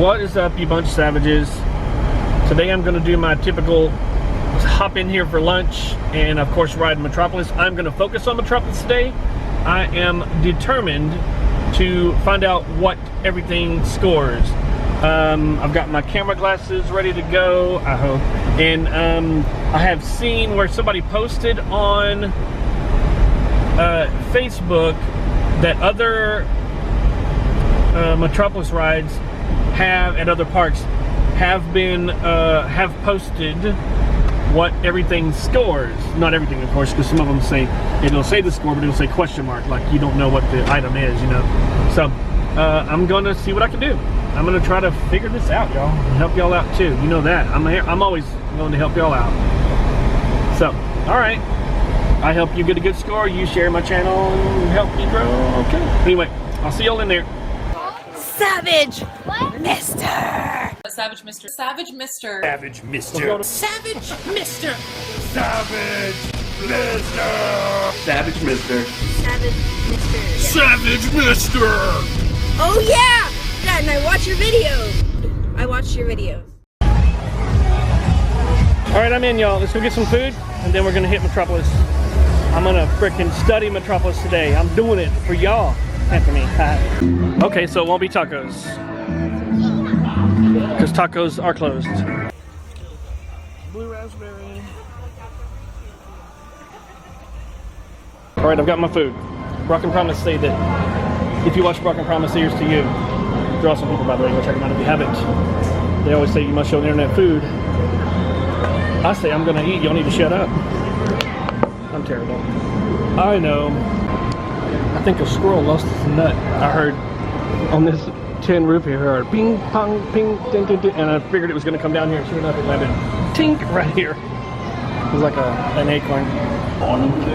What is up, you bunch of savages? Today I'm going to do my typical hop in here for lunch and of course ride Metropolis. I'm going to focus on Metropolis today. I am determined to find out what everything scores. I've got my camera glasses ready to go, I hope. And I have seen where somebody posted on Facebook that other Metropolis rides have at other parks have posted what everything scores. Not everything, of course, because some of them say it'll say the score, but it'll say question mark, like you don't know what the item is, you know. So I'm gonna see what I can do. I'm gonna try to figure this out, y'all, and help y'all out too. You know that I'm always going to help y'all out. So, all right. I help you get a good score. You share my channel and help me grow. Okay. Anyway, I'll see y'all in there. Savage Mister. Savage Mister. Savage Mister. Savage Mister. Savage Mister. Savage Mister. Savage Mister. Savage Mister. Yeah. Savage Mister. Oh yeah! Dad, and I watch your videos. I watched your videos. All right, I'm in, y'all. Let's go get some food, and then we're gonna hit Metropolis. I'm gonna frickin' study Metropolis today. I'm doing it for y'all, and for me. Okay, so it won't be tacos, because tacos are closed. Blue raspberry. All right, I've got my food. Brock and Promise say that if you watch Brock and Promise, here's to you. They're awesome people, by the way. Go check them out if you haven't. They always say you must show the internet food. I say I'm gonna eat. Y'all need to shut up. I'm terrible. I know. I think a squirrel lost its nut. I heard on this tin roof here, I heard ping, pong, ping, ding, ding, ding, and I figured it was going to come down here, and sure enough, it landed tink right here. It was like an acorn.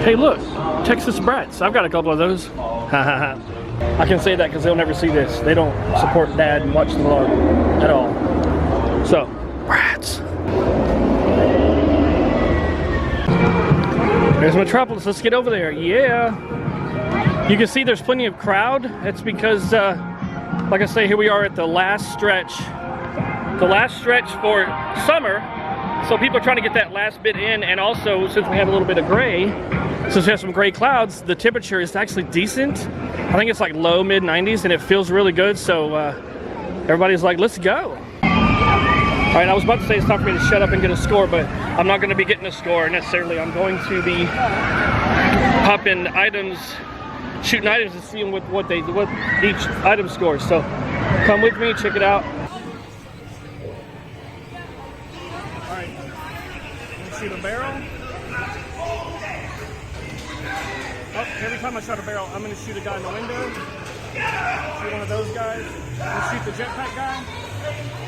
Hey, look, Texas Brats. I've got a couple of those. I can say that because they'll never see this. They don't support Dad and watch the vlog at all. So, Brats. There's Metropolis. Let's get over there. Yeah. You can see there's plenty of crowd. That's because, like I say, here we are at the last stretch. The last stretch for summer. So people are trying to get that last bit in. And also, since we have a little bit of gray, since we have some gray clouds, the temperature is actually decent. I think it's like low, mid 90s, and it feels really good. So everybody's like, let's go. All right, I was about to say it's time for me to shut up and get a score, but I'm not going to be getting a score necessarily. I'm going to be popping items, shooting items and seeing what each item scores. So come with me, check it out. All right, I'm gonna shoot a barrel. Oh, every time I shot a barrel, I'm gonna shoot a guy in the window. Shoot one of those guys. I'm gonna shoot the jetpack guy.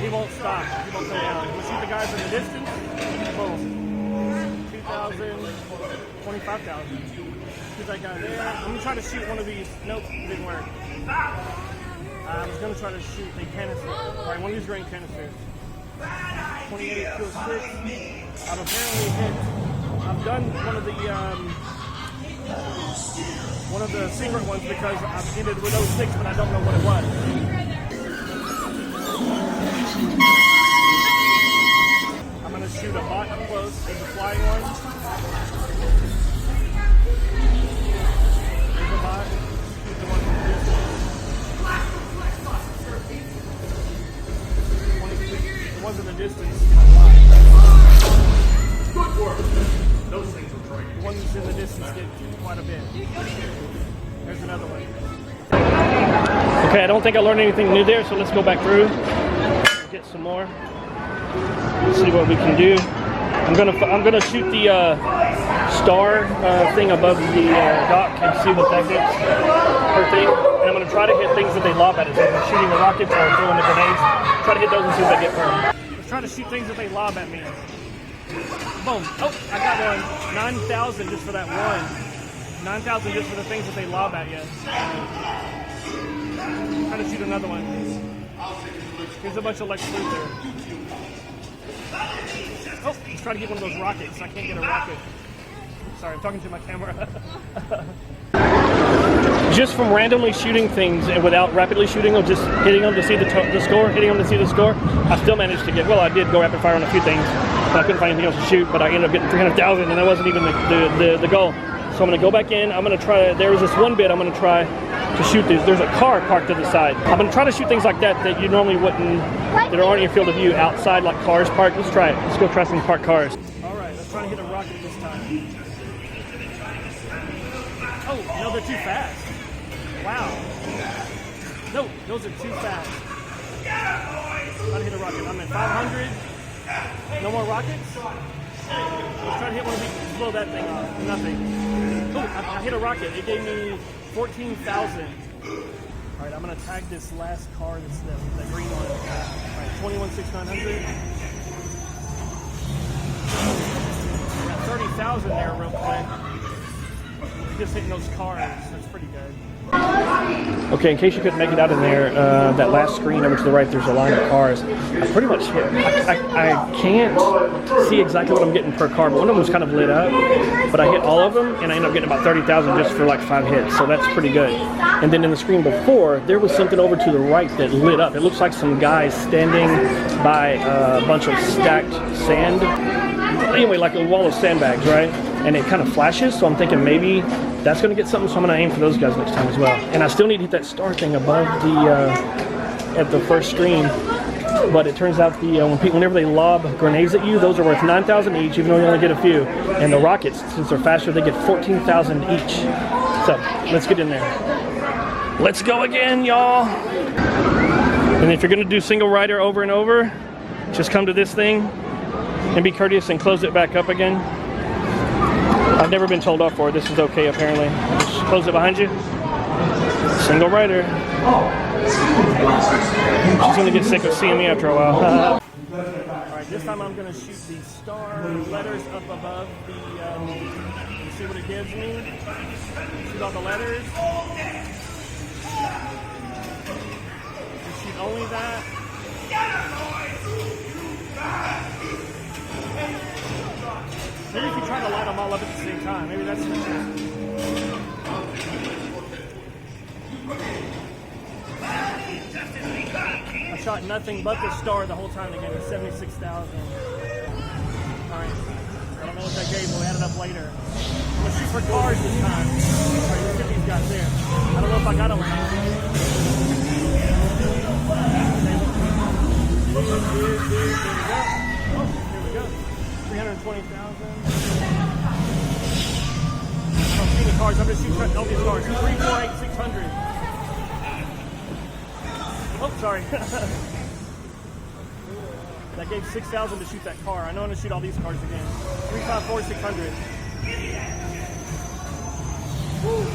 He won't stop. He won't go down. We'll shoot the guys in the distance. Boom. 2,000, 25,000. Shoot that guy there. I'm going to try to shoot one of these. Nope, didn't work. I was going to try to shoot a canister. Alright, one of these green canisters. 28 to a 6. I've apparently hit. I've done one of the secret ones because I've ended with 06, but I don't know what it was. I'm going to shoot a bot up close. There's a flying one. There's a bot. Shoot the one from the distance. The ones in the distance. Good work. Those things are great. The ones in the distance get quite a bit. There's another one. Okay, I don't think I learned anything new there, so let's go back through. Get some more. Let's see what we can do. I'm gonna shoot the star thing above the dock and see what that gets per thing. And I'm gonna try to hit things that they lob at us. If I'm shooting the rockets or throwing the grenades, try to hit those and see what they get per. Let's try to shoot things that they lob at me. Boom. Oh, I got one. 9,000 just for that one. 9,000 just for the things that they lob at you. Try to shoot another one. Here's a bunch of Lex Luthor. Oh, let's try to get one of those rockets. I can't get a rocket. Sorry, I'm talking to my camera. just from randomly shooting things and without rapidly shooting them, just hitting them to see the score, hitting them to see the score, I still managed to get, well, I did go rapid fire on a few things, but I couldn't find anything else to shoot, but I ended up getting 300,000, and that wasn't even the goal. So I'm going to go back in. I'm going to try, there was this one bit I'm going to try to shoot these. There's a car parked to the side. I'm going to try to shoot things like that you normally wouldn't, that aren't in your field of view outside, like cars parked. Let's try it. Let's go try some parked cars. All right, let's try to hit a rocket this time. Oh, no, they're too fast. Wow. No, those are too fast. Trying to hit a rocket. I'm at 500. No more rockets? Let's try to hit one of these. Blow that thing off. Nothing. Oh, I hit a rocket. It gave me 14,000. All right, I'm going to tag this last car, that green one. All right, 21,600. Got 30,000 there real quick. Just hitting those cars. That's pretty good. Okay, in case you couldn't make it out in there, that last screen over to the right, there's a line of cars. I pretty much hit. I can't see exactly what I'm getting per car, but one of them was kind of lit up. But I hit all of them, and I ended up getting about 30,000 just for like 5 hits, so that's pretty good. And then in the screen before, there was something over to the right that lit up. It looks like some guys standing by a bunch of stacked sand. Anyway, like a wall of sandbags, right? And it kind of flashes, so I'm thinking maybe that's going to get something, so I'm going to aim for those guys next time as well. And I still need to hit that star thing above the, at the first screen. But it turns out whenever they lob grenades at you, those are worth 9,000 each, even though you only get a few. And the rockets, since they're faster, they get 14,000 each. So let's get in there. Let's go again, y'all. And if you're going to do single rider over and over, just come to this thing and be courteous and close it back up again. I've never been told off for it. This is okay, apparently. Just close it behind you. Single rider. She's going to get sick of seeing me after a while. Alright, this time I'm going to shoot the star letters up above the, you see what it gives me? Shoot all the letters. And shoot only that. Maybe if you try to light them all up at the same time, maybe that's the trick. I shot nothing but the star the whole time to get me 76,000. Alright, I don't know what that gave, but we added up later. I'm going to shoot for cars this time. Alright, let's get these guys there. I don't know if I got them or not. Oh, here we go. 320,000. I'm shooting cars. I'm just shooting all these cars. 3, 4, 8, 600. Oh, sorry. That gave 6,000 to shoot that car. I know I'm going to shoot all these cars again. 3, 5, 4, 600. Woo.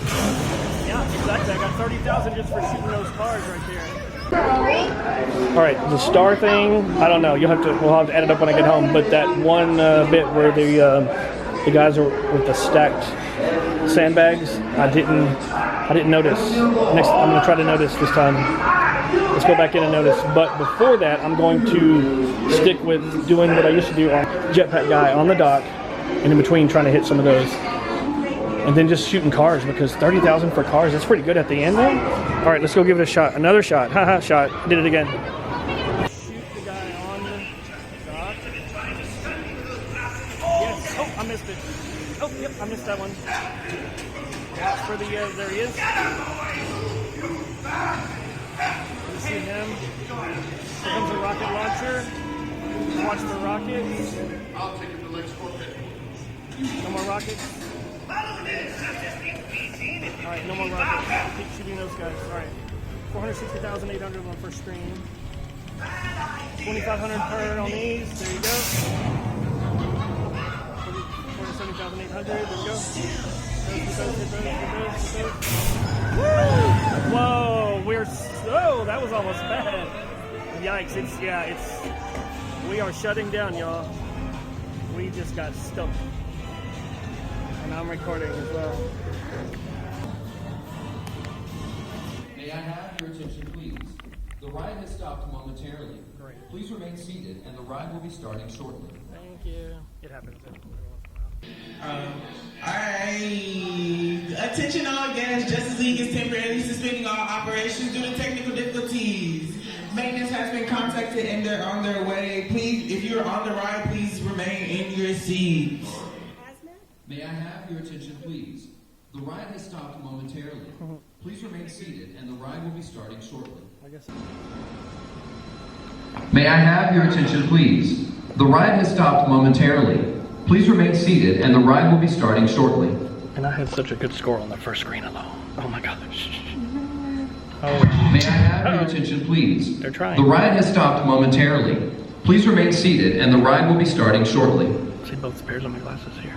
Yeah, exactly. I got 30,000 just for shooting those cars right there. All right, the star thing, I don't know. We'll have to add it up when I get home. But that one bit where the guys are with the stacked sandbags, I didn't notice. Next, I'm going to try to notice this time. Let's go back in and notice. But before that, I'm going to stick with doing what I used to do on Jetpack Guy on the dock, and in between trying to hit some of those. And then just shooting cars, because 30,000 for cars, that's pretty good at the end though. All right, let's go give it a shot. Another shot. Haha, shot. Did it again. Shoot the guy on the dock. Yes. Oh, I missed it. Oh, yep, I missed that one. Watch for the, there he is. You see him. Here comes a rocket launcher. Watch the rockets. I'll take him to Lex 450. No more rockets. Alright, no more rockets. Keep shooting those guys. Alright. 460,800 on the first screen. 2,500 per on these. There you go. 470,800. There we go. Whoa! That was almost bad. Yikes! We are shutting down, y'all. We just got stumped. And I'm recording as well. May I have your attention, please? The ride has stopped momentarily. Great. Please remain seated, and the ride will be starting shortly. Thank you. It happens every once in a while. Alright. Attention all guests. Justice League is temporarily suspending all operations due to technical difficulties. Maintenance has been contacted and they're on their way. Please, if you're on the ride, please remain in your seats. May I have your attention, please? The ride has stopped momentarily. Please remain seated, and the ride will be starting shortly. May I have your attention, please? The ride has stopped momentarily. Please remain seated, and the ride will be starting shortly. And I had such a good score on the first screen alone. Oh my gosh. Oh. May I have your attention, please? They're trying. The ride has stopped momentarily. Please remain seated, and the ride will be starting shortly. See both pairs of my glasses here.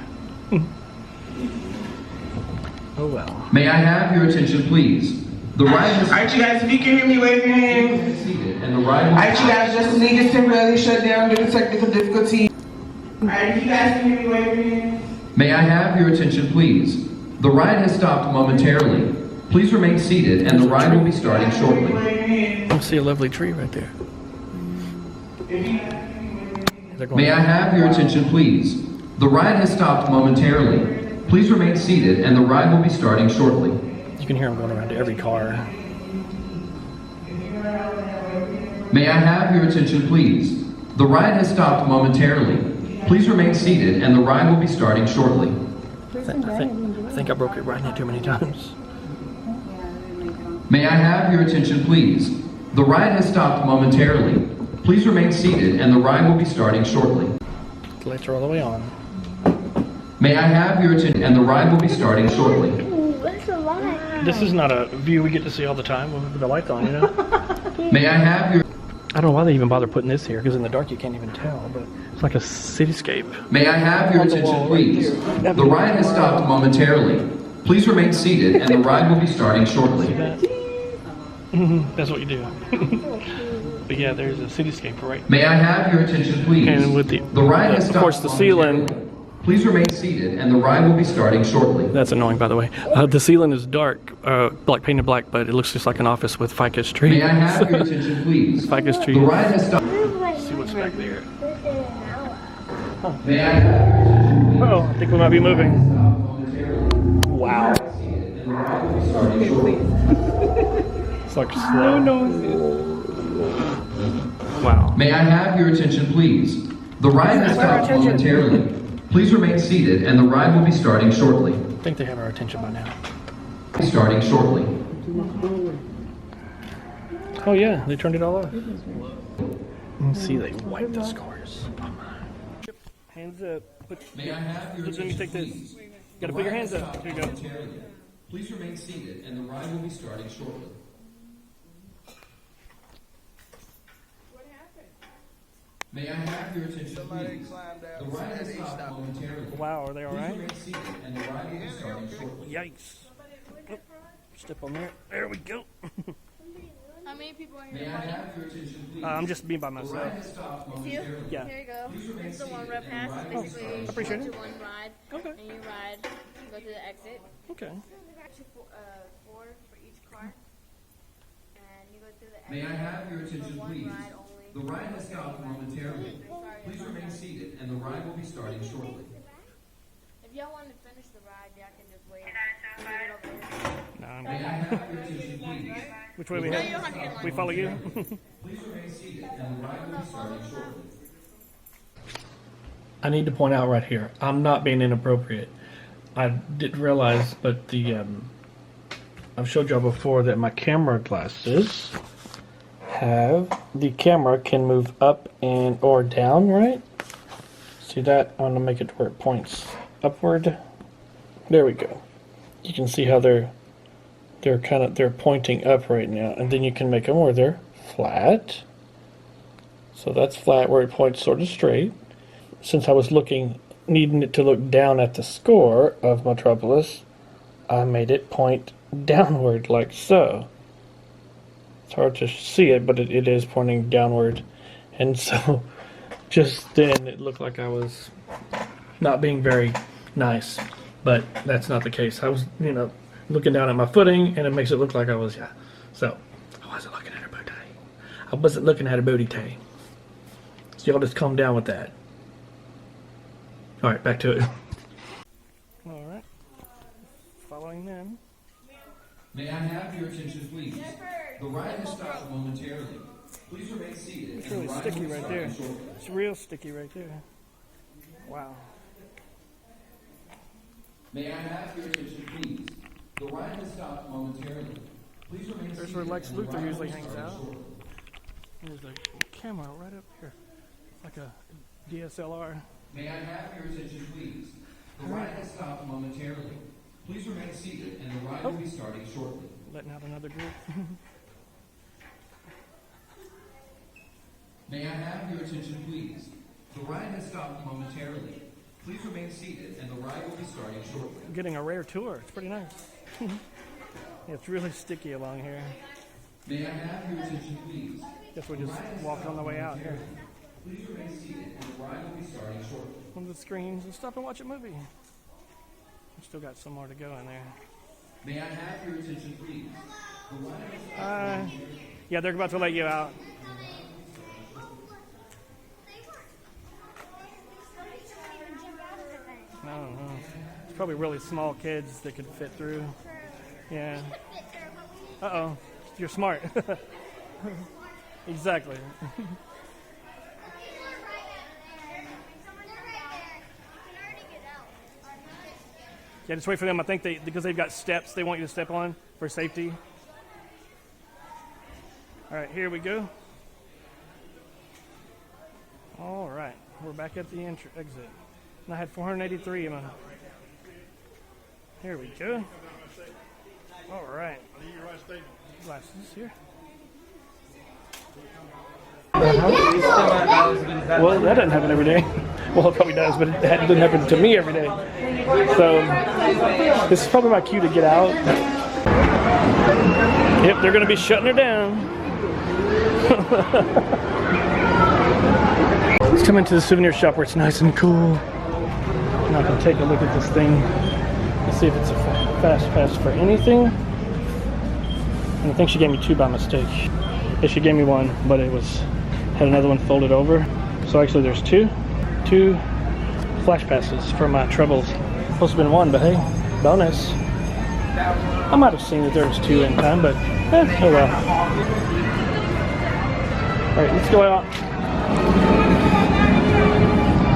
Oh well. May I have your attention, please? The ride has Alright, you guys, if you can hear me, wave your hand. seated, and the ride will Alright, you guys, Justice League is temporarily shut down due to technical difficulties. Alright, if you guys can hear me, wave your hand. May I have your attention, please? The ride has stopped momentarily. Please remain seated, and the ride will be starting shortly. I see a lovely tree right there. They're going May I have your attention, please? The ride has stopped momentarily. Please remain seated, and the ride will be starting shortly. You can hear them going around to every car. May I have your attention, please? The ride has stopped momentarily. Please remain seated, and the ride will be starting shortly. I think I broke it right now too many times. May I have your attention, please? The ride has stopped momentarily. Please remain seated, and the ride will be starting shortly. The lights are all the way on. May I have your attention, and the ride will be starting shortly. This is not a view we get to see all the time with the lights on, you know? May I have your... I don't know why they even bother putting this here, because in the dark you can't even tell, but it's like a cityscape. May I have your attention, please? The ride has stopped momentarily. Please remain seated, and the ride will be starting shortly. That's what you do. But yeah, there's a cityscape right. May I have your attention, please? And with the ride has of stopped course, the ceiling. momentarily. Please remain seated, and the ride will be starting shortly. That's annoying, by the way. The ceiling is dark, like painted black, but it looks just like an office with ficus trees. May I have your attention, please? Ficus trees. The ride has stopped. See what's back there. May I have your attention, please? Oh, I think we might be moving. Wow. And the ride will be starting shortly. It's like slow. Wow. May I have your attention, please? The ride has stopped momentarily. Please remain seated, and the ride will be starting shortly. I think they have our attention by now. Starting shortly. Oh yeah, they turned it all off. Let's see, they wiped the scores. Hands up. May I have your Let me attention, take this. please? You gotta put your hands up. Here you go. Momentarily. Please remain seated, and the ride will be starting shortly. May I have your attention, please? The ride has stopped momentarily. Wow, are they all Please right? remain seated, and the ride will be starting shortly. Yikes. Oh, step on there. There we go. How many people are May here? I have your attention, please? I'm just being by The myself. ride has stopped momentarily. Yeah. Here you go. This is the one rep pass. It's basically you appreciate go it. to one ride, Okay. and you ride, go to the exit. Okay. Four for each car, and you go through the exit. May I have your attention, one please? ride only. The ride has stopped momentarily. Please remain seated, and the ride will be starting shortly. If y'all want to finish the ride, y'all can just wait. No, I'm May I have your attention, please? Which way we No, you don't have to head? get in We line. follow you? Please remain seated, and the ride will be starting shortly. I need to point out right here, I'm not being inappropriate. I didn't realize, but I've showed y'all before that my camera glasses the camera can move up and or down, right? See that? I'm gonna make it to where it points upward. There we go. You can see how they're pointing up right now, and then you can make them where they're flat. So that's flat where it points sort of straight. Since I was needing it to look down at the score of Metropolis, I made it point downward like so. It's hard to see it, but it is pointing downward. And so just then it looked like I was not being very nice, but that's not the case. I was, looking down at my footing, and it makes it look like I was, yeah. So I wasn't looking at her booty. I wasn't looking at her booty tay. So y'all just calm down with that. All right, back to it. May I have your attention, please? The ride has stopped momentarily. Please remain seated. It's really sticky right there. Shortly. It's real sticky right there. Wow. May I have your attention, please? The ride has stopped momentarily. Please remain There's seated. where Lex and the Luthor ride usually will hangs start out. shortly. There's a camera right up here. Like a DSLR. May I have your attention, please? The ride has stopped momentarily. Please remain seated, and the ride will be starting shortly. Letting out another group. May I have your attention, please? The ride has stopped momentarily. Please remain seated, and the ride will be starting shortly. I'm getting a rare tour. It's pretty nice. Yeah, it's really sticky along here. May I have your attention, please? Guess we just walked on the way out here. Please remain seated, and the ride will be starting shortly. One of the screens and stop and watch a movie. We've still got some more to go in there. May I have your attention, please? The ride has stopped Yeah, they're about to let you out. I don't know. It's probably really small kids that could fit through. Yeah. Uh-oh. You're smart. Exactly. Yeah, just wait for them. I think because they've got steps they want you to step on for safety. All right, here we go. All right, we're back at the exit. And I had 483 in my... Here we go. All right. Glasses here. Well, that doesn't happen every day. Well, it probably does, but it doesn't happen to me every day. So, this is probably my cue to get out. Yep, they're going to be shutting her down. Let's come into the souvenir shop where it's nice and cool. And I can take a look at this thing. Let's see if it's a fast pass for anything. And I think she gave me 2 by mistake. Yeah, she gave me 1, but it had another one folded over. So actually there's 2 flash passes for my troubles. Supposed to have been 1, but hey, bonus. I might have seen that there was 2 in time, but oh well. All right, let's go out.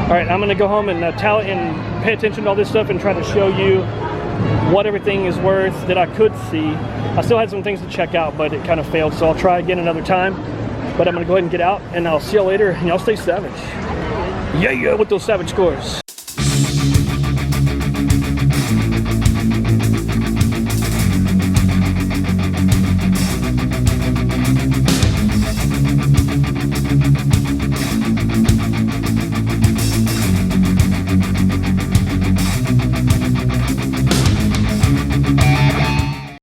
All right, I'm gonna go home and tally and pay attention to all this stuff and try to show you what everything is worth that I could see. I still had some things to check out, but it kind of failed, so I'll try again another time. But I'm gonna go ahead and get out, and I'll see y'all later, and y'all stay savage. Yeah, with those savage scores.